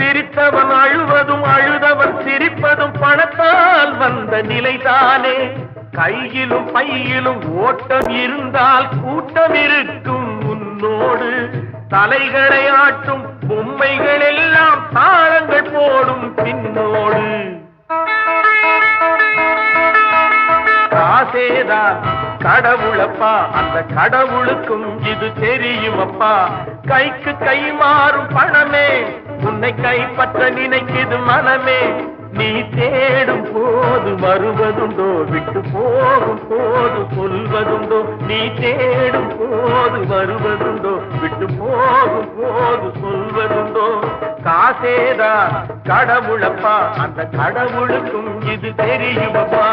சிரித்தவன் அழுவதும் அழுதவன் சிரிப்பதும் பணத்தால் வந்த நிலைதானே. கையிலும் பையிலும் ஓட்டம் இருந்தால் கூட்டம் இருக்கும் உன்னோடு. தலைகளை ஆட்டும் பொம்மைகள் எல்லாம் தாளங்கள் போடும் பின்னோடு. காசேதான் கடவுளப்பா, அந்த கடவுளுக்கும் இது தெரியுமப்பா. கைக்கு கை மாறும் பணமே உன்னை கைப்பற்ற நினைக்குது மனமே. நீ தேடும் போது வருவதுண்டோ, விட்டு போகும் போது சொல்வதுண்டோ. நீ தேடும் போது வருவதுண்டோ, விட்டு போகும் போது சொல்வதுண்டோ. காசேதான் கடவுளப்பா, அந்த கடவுளுக்கும் இது தெரியுமப்பா.